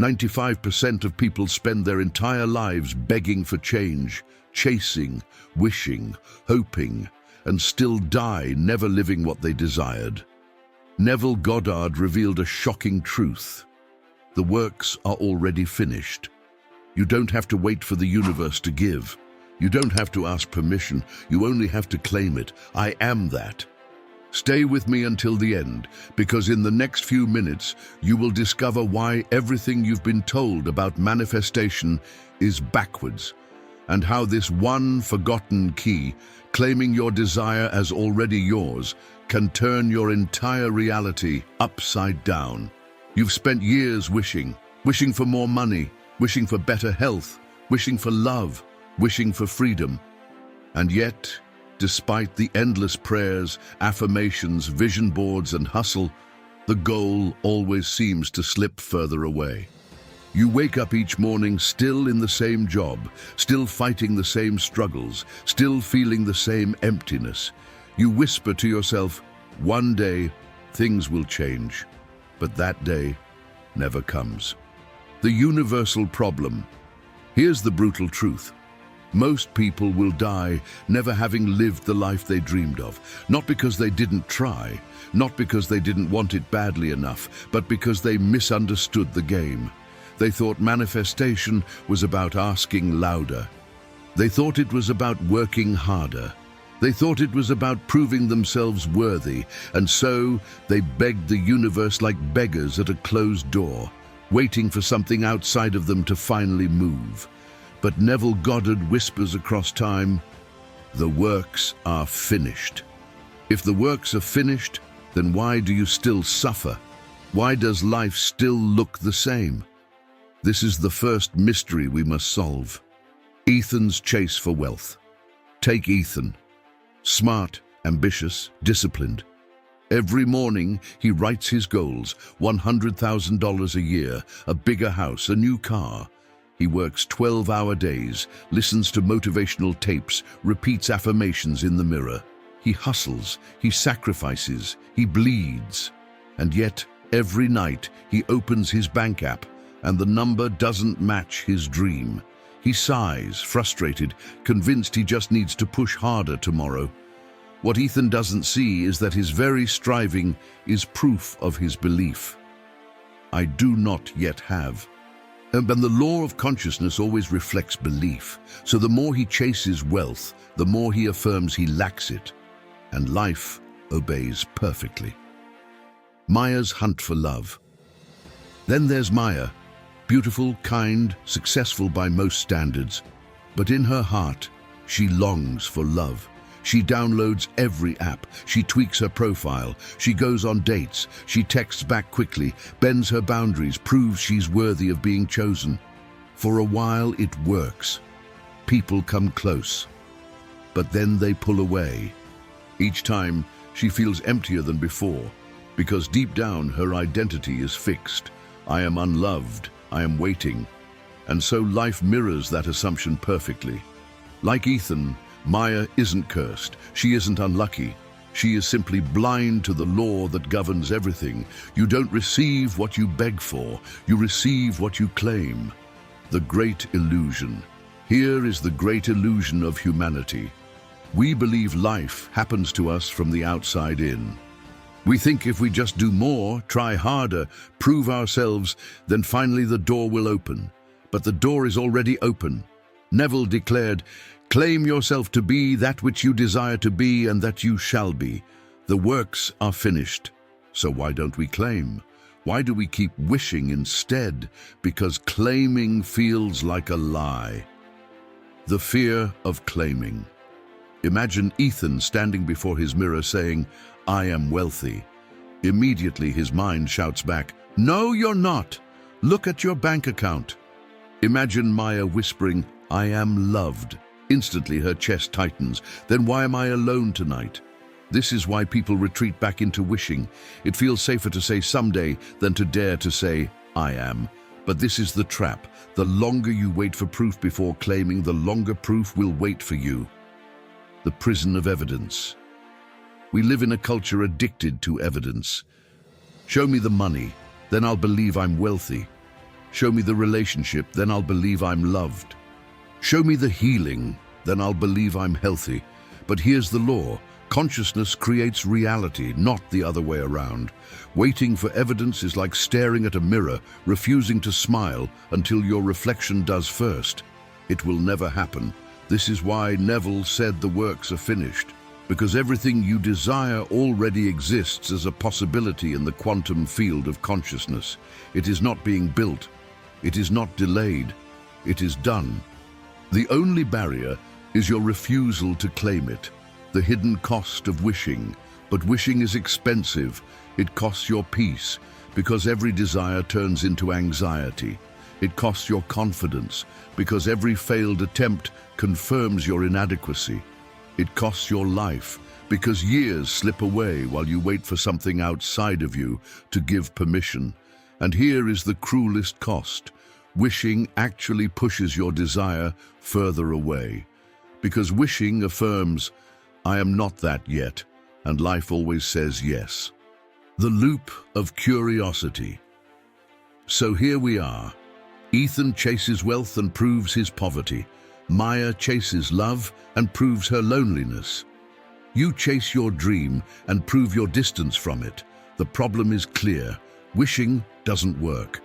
95% of people spend their entire lives begging for change, chasing, wishing, hoping, and still die never living what they desired. Neville Goddard revealed a shocking truth. The works are already finished. You don't have to wait for the universe to give. You don't have to ask permission. You only have to claim it. I am that. Stay with me until the end, because in the next few minutes, you will discover why everything you've been told about manifestation is backwards, and how this one forgotten key, claiming your desire as already yours, can turn your entire reality upside down. You've spent years wishing for more money, wishing for better health, wishing for love, wishing for freedom. And yet, despite the endless prayers, affirmations, vision boards, and hustle, the goal always seems to slip further away. You wake up each morning still in the same job, still fighting the same struggles, still feeling the same emptiness. You whisper to yourself, one day things will change, but that day never comes. The universal problem. Here's the brutal truth. Most people will die never having lived the life they dreamed of, not because they didn't try, not because they didn't want it badly enough, but because they misunderstood the game. They thought manifestation was about asking louder. They thought it was about working harder. They thought it was about proving themselves worthy, and so they begged the universe like beggars at a closed door, waiting for something outside of them to finally move. But Neville Goddard whispers across time, the works are finished. If the works are finished, then why do you still suffer? Why does life still look the same? This is the first mystery we must solve. Ethan's chase for wealth. Take Ethan. Smart, ambitious, disciplined. Every morning he writes his goals, $100,000 a year, a bigger house, a new car. He works 12-hour days, listens to motivational tapes, repeats affirmations in the mirror. He hustles, he sacrifices, he bleeds. And yet, every night, he opens his bank app, and the number doesn't match his dream. He sighs, frustrated, convinced he just needs to push harder tomorrow. What Ethan doesn't see is that his very striving is proof of his belief. I do not yet have. And the law of consciousness always reflects belief. So the more he chases wealth, the more he affirms he lacks it. And life obeys perfectly. Maya's hunt for love. Then there's Maya, beautiful, kind, successful by most standards. But in her heart, she longs for love. She downloads every app, she tweaks her profile, she goes on dates, she texts back quickly, bends her boundaries, proves she's worthy of being chosen. For a while it works. People come close. But then they pull away. Each time she feels emptier than before, because deep down her identity is fixed. I am unloved, I am waiting. And so life mirrors that assumption perfectly. Like Ethan, Maya isn't cursed, she isn't unlucky. She is simply blind to the law that governs everything. You don't receive what you beg for, you receive what you claim. The great illusion. Here is the great illusion of humanity. We believe life happens to us from the outside in. We think if we just do more, try harder, prove ourselves, then finally the door will open. But the door is already open. Neville declared, claim yourself to be that which you desire to be and that you shall be. The works are finished. So why don't we claim? Why do we keep wishing instead? Because claiming feels like a lie. The fear of claiming. Imagine Ethan standing before his mirror saying, I am wealthy. Immediately his mind shouts back, no, you're not. Look at your bank account. Imagine Maya whispering, I am loved. Instantly her chest tightens. Then why am I alone tonight? This is why people retreat back into wishing. It feels safer to say someday than to dare to say, I am. But this is the trap. The longer you wait for proof before claiming, the longer proof will wait for you. The prison of evidence. We live in a culture addicted to evidence. Show me the money, then I'll believe I'm wealthy. Show me the relationship, then I'll believe I'm loved. Show me the healing, then I'll believe I'm healthy. But here's the law. Consciousness creates reality, not the other way around. Waiting for evidence is like staring at a mirror, refusing to smile until your reflection does first. It will never happen. This is why Neville said the works are finished, because everything you desire already exists as a possibility in the quantum field of consciousness. It is not being built. It is not delayed. It is done. The only barrier is your refusal to claim it. The hidden cost of wishing. But wishing is expensive. It costs your peace, because every desire turns into anxiety. It costs your confidence, because every failed attempt confirms your inadequacy. It costs your life, because years slip away while you wait for something outside of you to give permission. And here is the cruelest cost. Wishing actually pushes your desire further away. Because wishing affirms, I am not that yet, and life always says yes. The loop of curiosity. So here we are. Ethan chases wealth and proves his poverty. Maya chases love and proves her loneliness. You chase your dream and prove your distance from it. The problem is clear. Wishing doesn't work.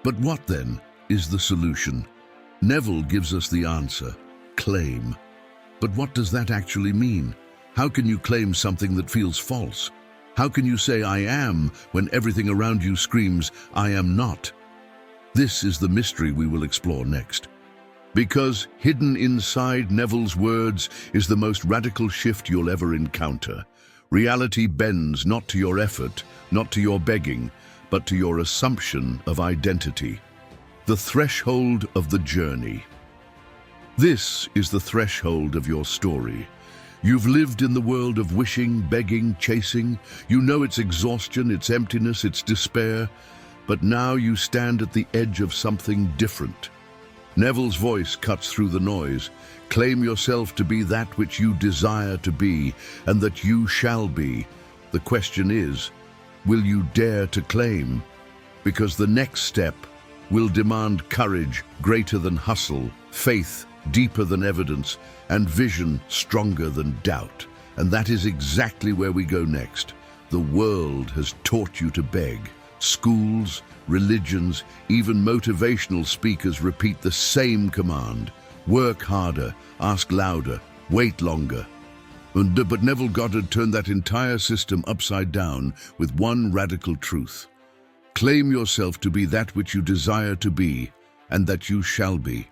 But what then is the solution? Neville gives us the answer. Claim. But what does that actually mean? How can you claim something that feels false? How can you say I am when everything around you screams I am not? This is the mystery we will explore next. Because hidden inside Neville's words is the most radical shift you'll ever encounter. Reality bends not to your effort, not to your begging, but to your assumption of identity. The threshold of the journey. This is the threshold of your story. You've lived in the world of wishing, begging, chasing. You know its exhaustion, its emptiness, its despair. But now you stand at the edge of something different. Neville's voice cuts through the noise. Claim yourself to be that which you desire to be, and that you shall be. The question is, will you dare to claim? Because the next step will demand courage greater than hustle, faith deeper than evidence, and vision stronger than doubt. And that is exactly where we go next. The world has taught you to beg. Schools, religions, even motivational speakers repeat the same command. Work harder, ask louder, wait longer. But Neville Goddard turned that entire system upside down with one radical truth. Claim yourself to be that which you desire to be, and that you shall be.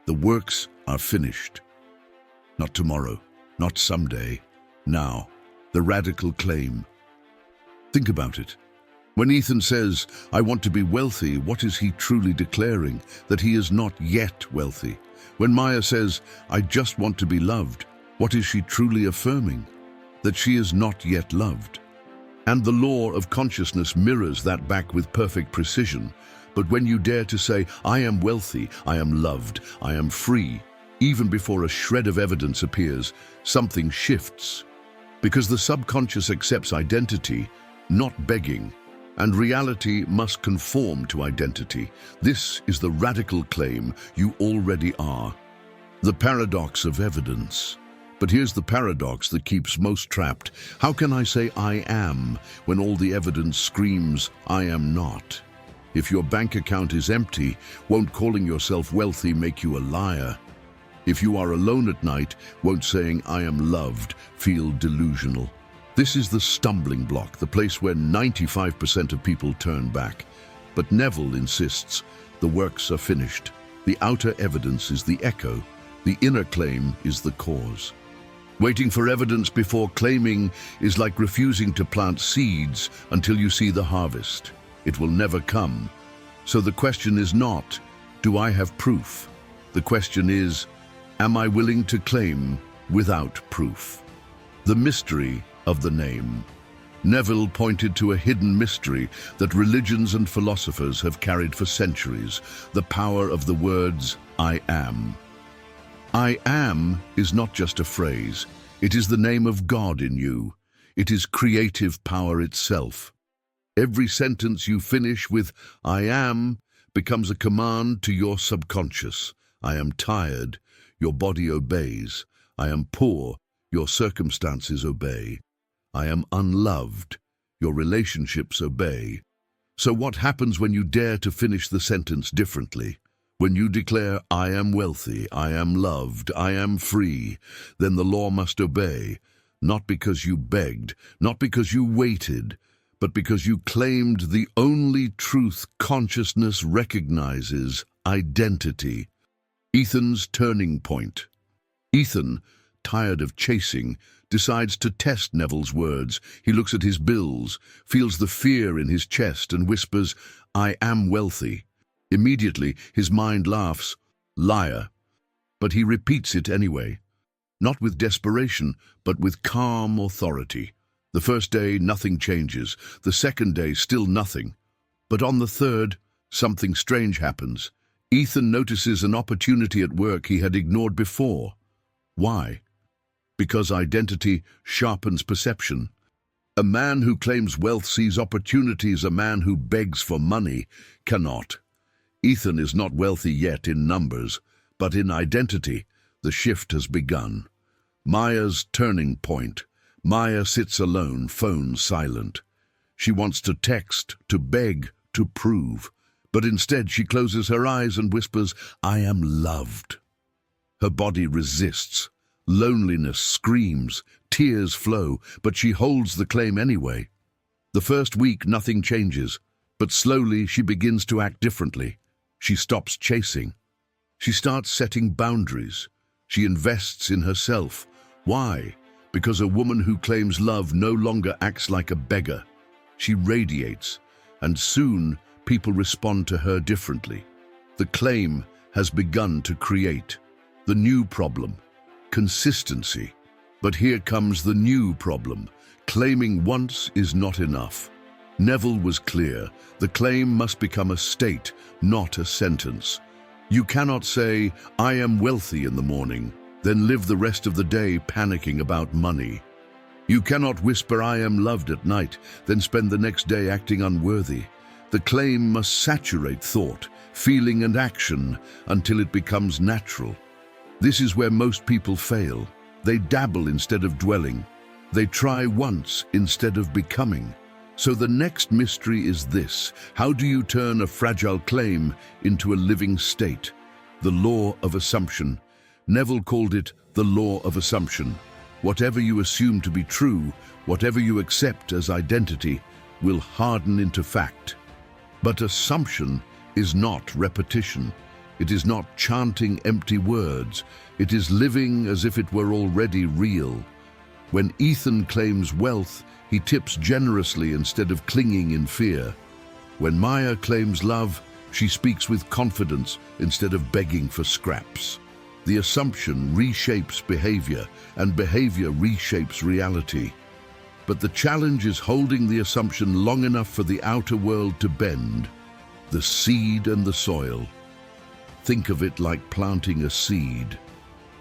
The works are finished. Not tomorrow, not someday, now. The radical claim. Think about it. When Ethan says, I want to be wealthy, what is he truly declaring? That he is not yet wealthy. When Maya says, I just want to be loved, what is she truly affirming? That she is not yet loved. And the law of consciousness mirrors that back with perfect precision. But when you dare to say, I am wealthy, I am loved, I am free, even before a shred of evidence appears, something shifts. Because the subconscious accepts identity, not begging, and reality must conform to identity. This is the radical claim you already are. The paradox of evidence. But here's the paradox that keeps most trapped. How can I say I am when all the evidence screams I am not? If your bank account is empty, won't calling yourself wealthy make you a liar? If you are alone at night, won't saying I am loved feel delusional? This is the stumbling block, the place where 95% of people turn back. But Neville insists the works are finished. The outer evidence is the echo. The inner claim is the cause. Waiting for evidence before claiming is like refusing to plant seeds until you see the harvest. It will never come. So the question is not, do I have proof? The question is, am I willing to claim without proof? The mystery of the name. Neville pointed to a hidden mystery that religions and philosophers have carried for centuries, the power of the words, I am. I am is not just a phrase. It is the name of God in you. It is creative power itself. Every sentence you finish with I am becomes a command to your subconscious. I am tired, your body obeys. I am poor, your circumstances obey. I am unloved, your relationships obey. So what happens when you dare to finish the sentence differently? When you declare, I am wealthy, I am loved, I am free, then the law must obey, not because you begged, not because you waited, but because you claimed the only truth consciousness recognizes: identity. Ethan's turning point. Ethan, tired of chasing, decides to test Neville's words. He looks at his bills, feels the fear in his chest, and whispers, I am wealthy. Immediately, his mind laughs, liar. But he repeats it anyway, not with desperation, but with calm authority. The first day, nothing changes. The second day, still nothing. But on the third, something strange happens. Ethan notices an opportunity at work he had ignored before. Why? Because identity sharpens perception. A man who claims wealth sees opportunities a man who begs for money cannot. Ethan is not wealthy yet in numbers, but in identity, the shift has begun. Maya's turning point. Maya sits alone, phone silent. She wants to text, to beg, to prove, but instead she closes her eyes and whispers, I am loved. Her body resists. Loneliness screams, tears flow, but she holds the claim anyway. The first week nothing changes, but slowly she begins to act differently. She stops chasing. She starts setting boundaries. She invests in herself. Why? Because a woman who claims love no longer acts like a beggar. She radiates, and soon people respond to her differently. The claim has begun to create the new problem, consistency. But here comes the new problem. Claiming once is not enough. Neville was clear. The claim must become a state, not a sentence. You cannot say, I am wealthy in the morning, then live the rest of the day panicking about money. You cannot whisper, I am loved at night, then spend the next day acting unworthy. The claim must saturate thought, feeling, and action until it becomes natural. This is where most people fail. They dabble instead of dwelling. They try once instead of becoming. So the next mystery is this: how do you turn a fragile claim into a living state? The law of assumption. Neville called it the law of assumption. Whatever you assume to be true, whatever you accept as identity, will harden into fact. But assumption is not repetition. It is not chanting empty words. It is living as if it were already real. When Ethan claims wealth, he tips generously instead of clinging in fear. When Maya claims love, she speaks with confidence instead of begging for scraps. The assumption reshapes behavior, and behavior reshapes reality. But the challenge is holding the assumption long enough for the outer world to bend. The seed and the soil. Think of it like planting a seed.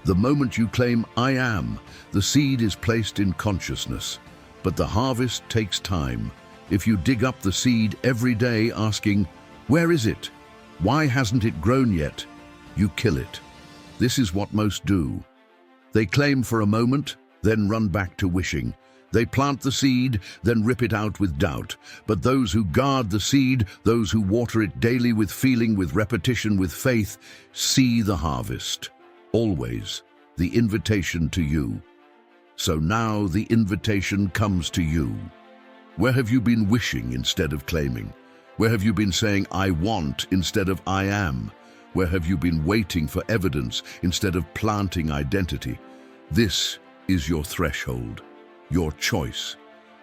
The moment you claim, I am, the seed is placed in consciousness. But the harvest takes time. If you dig up the seed every day asking, where is it? Why hasn't it grown yet? You kill it. This is what most do. They claim for a moment, then run back to wishing. They plant the seed, then rip it out with doubt. But those who guard the seed, those who water it daily with feeling, with repetition, with faith, see the harvest. Always the invitation to you. So now the invitation comes to you. Where have you been wishing instead of claiming? Where have you been saying, I want instead of I am? Where have you been waiting for evidence instead of planting identity? This is your threshold, your choice.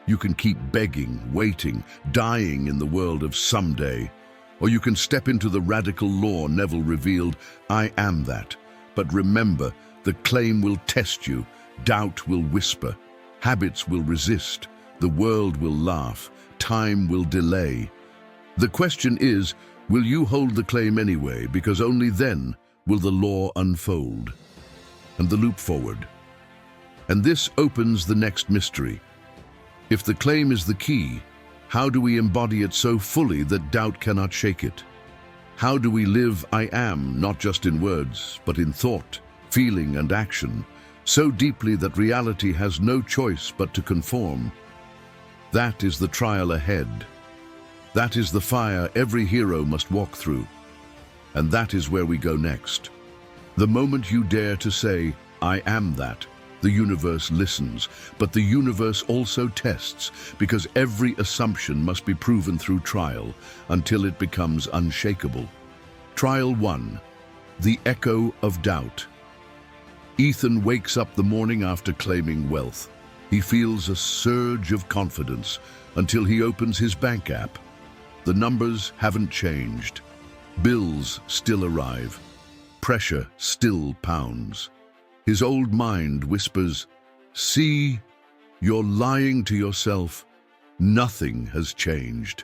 You can keep begging, waiting, dying in the world of someday. Or you can step into the radical law Neville revealed, I am that. But remember, the claim will test you. Doubt will whisper, habits will resist, the world will laugh, time will delay. The question is, will you hold the claim anyway, because only then will the law unfold. And the loop forward. And this opens the next mystery. If the claim is the key, how do we embody it so fully that doubt cannot shake it? How do we live I am, not just in words, but in thought, feeling and action, so deeply that reality has no choice but to conform? That is the trial ahead. That is the fire every hero must walk through. And that is where we go next. The moment you dare to say, I am that, the universe listens, but the universe also tests, because every assumption must be proven through trial until it becomes unshakable. Trial 1. The Echo of Doubt. Ethan wakes up the morning after claiming wealth. He feels a surge of confidence until he opens his bank app. The numbers haven't changed. Bills still arrive. Pressure still pounds. His old mind whispers, "See, you're lying to yourself. Nothing has changed."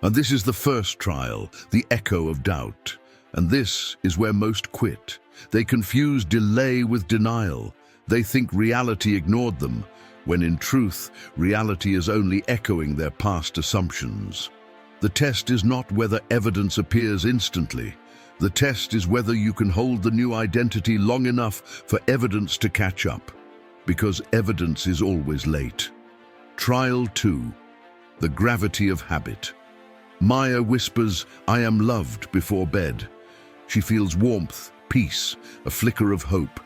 And this is the first trial, the echo of doubt. And this is where most quit. They confuse delay with denial. They think reality ignored them, when in truth, reality is only echoing their past assumptions. The test is not whether evidence appears instantly. The test is whether you can hold the new identity long enough for evidence to catch up, because evidence is always late. Trial 2. The Gravity of Habit. Maya whispers, "I am loved," before bed. She feels warmth, peace, a flicker of hope.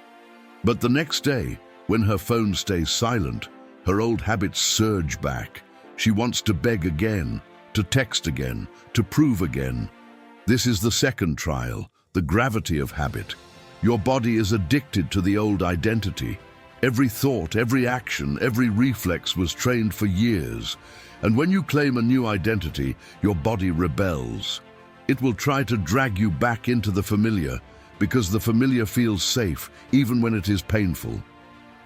But the next day, when her phone stays silent, her old habits surge back. She wants to beg again, to text again, to prove again. This is the second trial, the gravity of habit. Your body is addicted to the old identity. Every thought, every action, every reflex was trained for years. And when you claim a new identity, your body rebels. It will try to drag you back into the familiar, because the familiar feels safe, even when it is painful.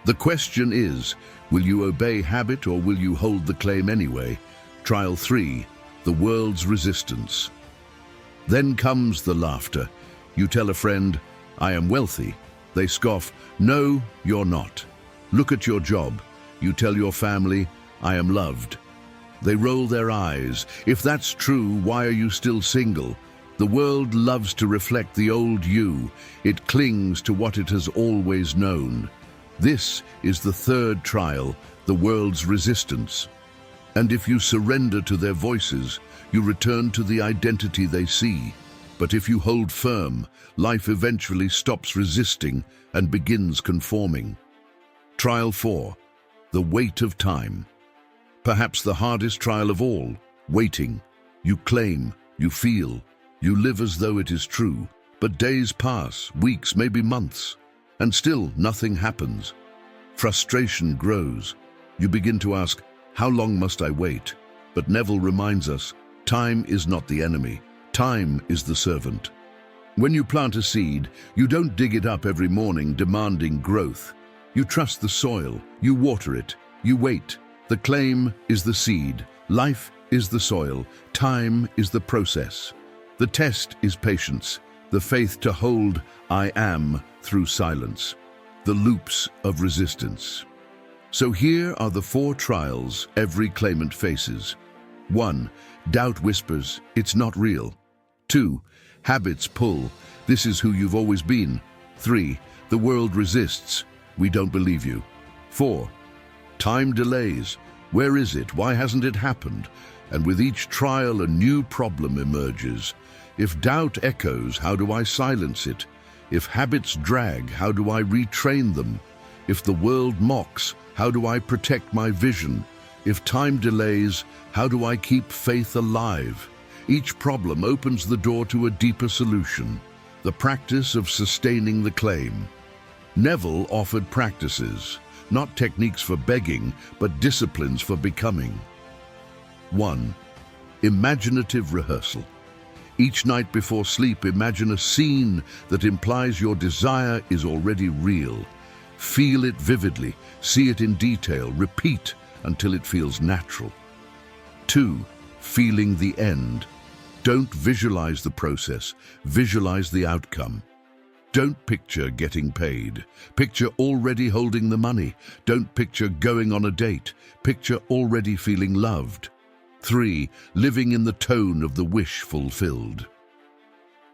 The question is, will you obey habit or will you hold the claim anyway? Trial 3, the world's resistance. Then comes the laughter. You tell a friend, "I am wealthy." They scoff, "No, you're not." Look at your job. You tell your family, "I am loved." They roll their eyes. If that's true, why are you still single? The world loves to reflect the old you. It clings to what it has always known. This is the third trial, the world's resistance. And if you surrender to their voices, you return to the identity they see. But if you hold firm, life eventually stops resisting and begins conforming. Trial 4. The Weight of Time. Perhaps the hardest trial of all, waiting. You claim, you feel, you live as though it is true. But days pass, weeks, maybe months, and still nothing happens. Frustration grows. You begin to ask, how long must I wait? But Neville reminds us, time is not the enemy. Time is the servant. When you plant a seed, you don't dig it up every morning demanding growth. You trust the soil, you water it, you wait. The claim is the seed, life is the soil, time is the process. The test is patience, the faith to hold I am through silence, the loops of resistance. So here are the 4 trials every claimant faces. 1. Doubt whispers, "It's not real." 2. Habits pull, "This is who you've always been." 3. The world resists, "We don't believe you." 4. Time delays, "Where is it? Why hasn't it happened?" And with each trial a new problem emerges. If doubt echoes, how do I silence it? If habits drag, how do I retrain them? If the world mocks, how do I protect my vision? If time delays, how do I keep faith alive? Each problem opens the door to a deeper solution, the practice of sustaining the claim. Neville offered practices, not techniques for begging, but disciplines for becoming. 1. Imaginative rehearsal. Each night before sleep, imagine a scene that implies your desire is already real. Feel it vividly, see it in detail, repeat until it feels natural. 2. Feeling the end. Don't visualize the process, visualize the outcome. Don't picture getting paid. Picture already holding the money. Don't picture going on a date. Picture already feeling loved. 3. Living in the tone of the wish fulfilled.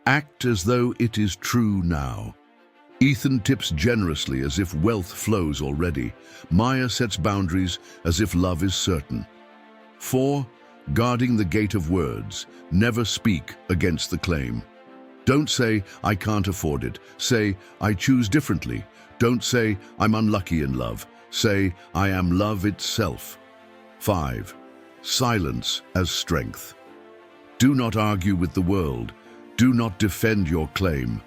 Act as though it is true now. Ethan tips generously as if wealth flows already. Maya sets boundaries as if love is certain. 4. Guarding the gate of words. Never speak against the claim. Don't say, I can't afford it. Say, I choose differently. Don't say, I'm unlucky in love. Say, I am love itself. 5. Silence as strength. Do not argue with the world. Do not defend your claim.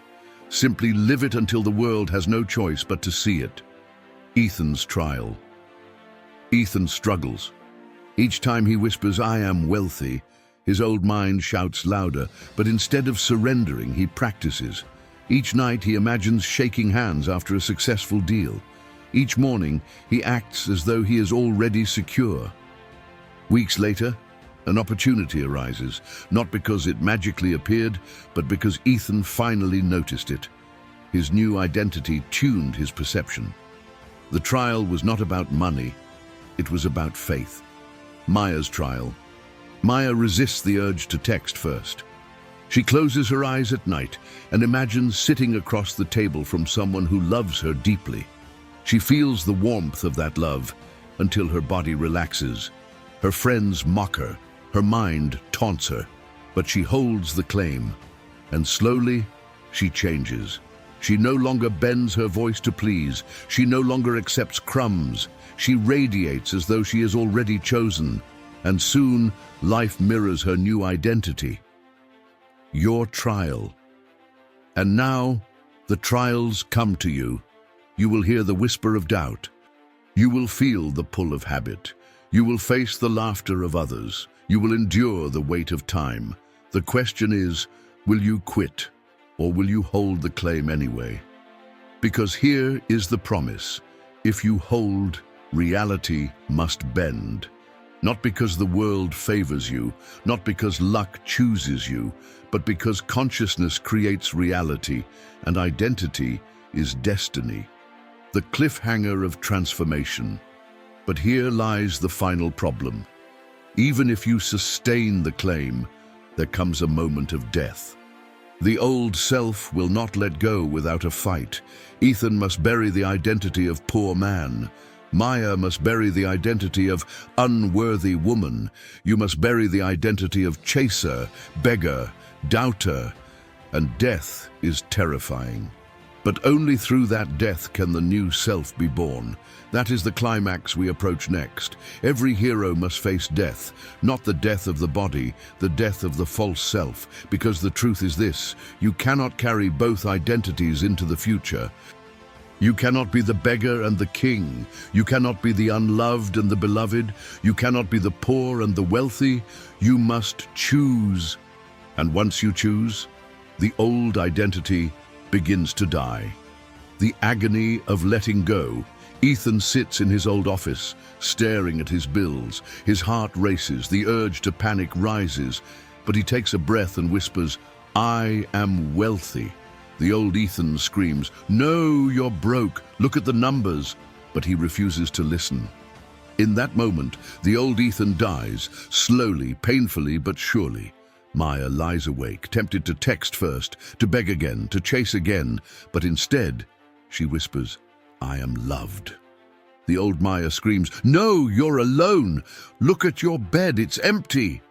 Simply live it until the world has no choice but to see it. Ethan's trial. Ethan struggles. Each time he whispers, I am wealthy, his old mind shouts louder, but instead of surrendering, he practices. Each night he imagines shaking hands after a successful deal. Each morning he acts as though he is already secure. Weeks later, an opportunity arises, not because it magically appeared, but because Ethan finally noticed it. His new identity tuned his perception. The trial was not about money, it was about faith. Maya's trial. Maya resists the urge to text first. She closes her eyes at night and imagines sitting across the table from someone who loves her deeply. She feels the warmth of that love until her body relaxes. Her friends mock her, her mind taunts her, but she holds the claim, and slowly she changes. She no longer bends her voice to please. She no longer accepts crumbs. She radiates as though she is already chosen, and soon life mirrors her new identity. Your trial. And now the trials come to you. You will hear the whisper of doubt. You will feel the pull of habit. You will face the laughter of others. You will endure the weight of time. The question is, will you quit, or will you hold the claim anyway? Because here is the promise. If you hold, reality must bend. Not because the world favors you, not because luck chooses you, but because consciousness creates reality and identity is destiny. The cliffhanger of transformation. But here lies the final problem. Even if you sustain the claim, there comes a moment of death. The old self will not let go without a fight. Ethan must bury the identity of poor man. Maya must bury the identity of unworthy woman. You must bury the identity of chaser, beggar, doubter. And death is terrifying. But only through that death can the new self be born. That is the climax we approach next. Every hero must face death, not the death of the body, the death of the false self. Because the truth is this, you cannot carry both identities into the future. You cannot be the beggar and the king. You cannot be the unloved and the beloved. You cannot be the poor and the wealthy. You must choose. And once you choose, the old identity begins to die. The agony of letting go. Ethan sits in his old office, staring at his bills. His heart races, the urge to panic rises, but he takes a breath and whispers, I am wealthy. The old Ethan screams, no, you're broke, look at the numbers, but he refuses to listen. In that moment, the old Ethan dies, slowly, painfully, but surely. Maya lies awake, tempted to text first, to beg again, to chase again, but instead, she whispers, I am loved. The old Maya screams, no, you're alone. Look at your bed, it's empty.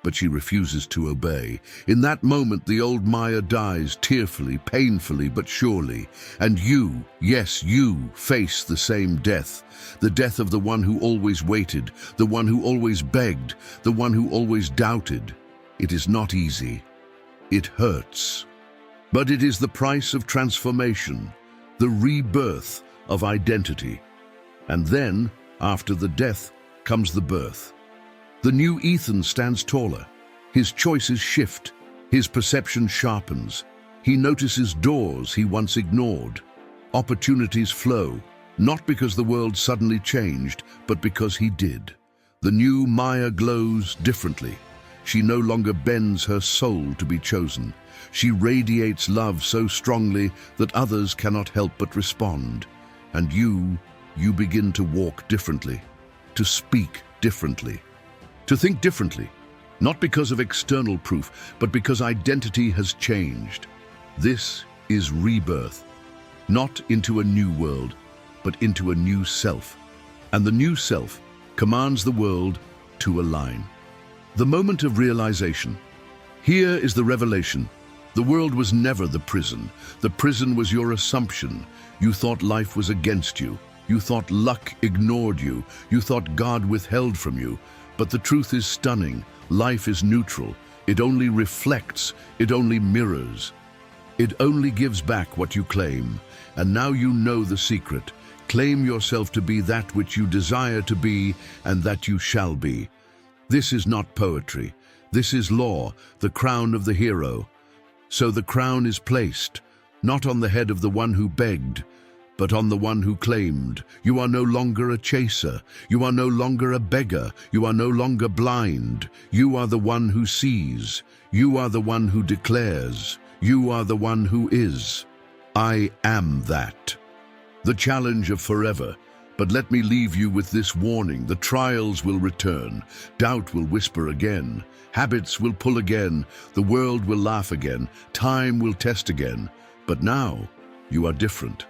But she refuses to obey. In that moment, the old Maya dies tearfully, painfully, but surely. And you, yes, you, face the same death. The death of the one who always waited, the one who always begged, the one who always doubted. It is not easy. It hurts. But it is the price of transformation, the rebirth of identity. And then, after the death, comes the birth. The new Ethan stands taller. His choices shift. His perception sharpens. He notices doors he once ignored. Opportunities flow, not because the world suddenly changed, but because he did. The new Maya glows differently. She no longer bends her soul to be chosen. She radiates love so strongly that others cannot help but respond. And you begin to walk differently, to speak differently, to think differently. Not because of external proof, but because identity has changed. This is rebirth, not into a new world, but into a new self. And the new self commands the world to align. The moment of realization. Here is the revelation. The world was never the prison. The prison was your assumption. You thought life was against you. You thought luck ignored you. You thought God withheld from you. But the truth is stunning. Life is neutral. It only reflects. It only mirrors. It only gives back what you claim. And now you know the secret. Claim yourself to be that which you desire to be, and that you shall be. This is not poetry. This is law, the crown of the hero. So the crown is placed, not on the head of the one who begged, but on the one who claimed. You are no longer a chaser. You are no longer a beggar. You are no longer blind. You are the one who sees. You are the one who declares. You are the one who is. I am that. The challenge of forever. But let me leave you with this warning. The trials will return. Doubt will whisper again. Habits will pull again. The world will laugh again. Time will test again. But now, you are different.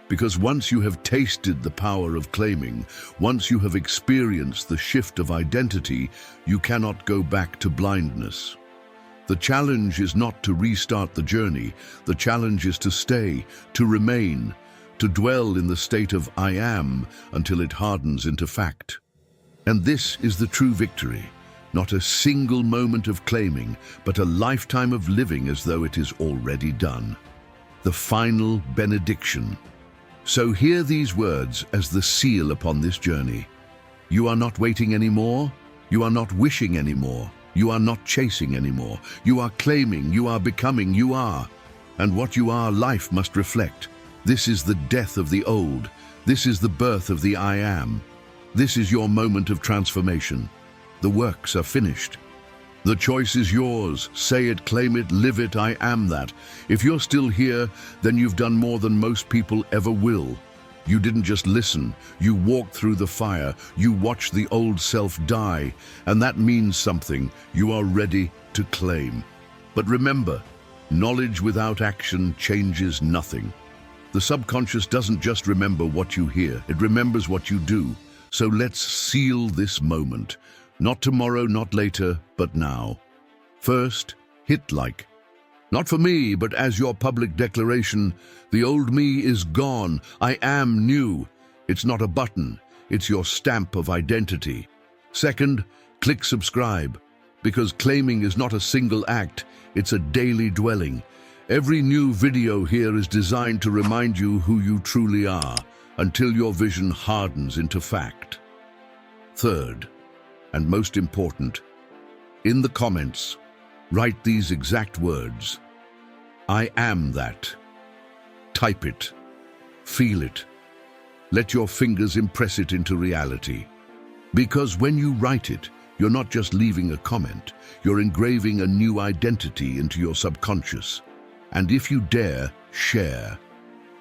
Because once you have tasted the power of claiming, once you have experienced the shift of identity, you cannot go back to blindness. The challenge is not to restart the journey. The challenge is to stay, to remain, to dwell in the state of I am until it hardens into fact. And this is the true victory. Not a single moment of claiming, but a lifetime of living as though it is already done. The final benediction. So hear these words as the seal upon this journey. You are not waiting anymore. You are not wishing anymore. You are not chasing anymore. You are claiming, you are becoming, you are. And what you are, life must reflect. This is the death of the old. This is the birth of the I am. This is your moment of transformation. The works are finished. The choice is yours. Say it, claim it, live it, I am that. If you're still here, then you've done more than most people ever will. You didn't just listen. You walked through the fire. You watched the old self die. And that means something. You are ready to claim. But remember, knowledge without action changes nothing. The subconscious doesn't just remember what you hear. It remembers what you do. So let's seal this moment. Not tomorrow, not later, but now. First, hit like. Not for me, but as your public declaration, the old me is gone. I am new. It's not a button. It's your stamp of identity. Second, click subscribe, because claiming is not a single act. It's a daily dwelling. Every new video here is designed to remind you who you truly are, until your vision hardens into fact. Third, and most important, in the comments, write these exact words. I am that. Type it. Feel it. Let your fingers impress it into reality. Because when you write it, you're not just leaving a comment, you're engraving a new identity into your subconscious. And if you dare, share.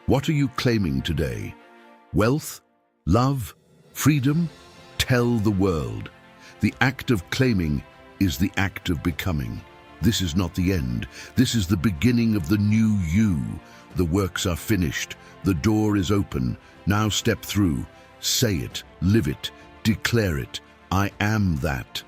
What are you claiming today? Wealth? Love? Freedom? Tell the world. The act of claiming is the act of becoming. This is not the end. This is the beginning of the new you. The works are finished. The door is open. Now step through. Say it, live it, declare it. I am that.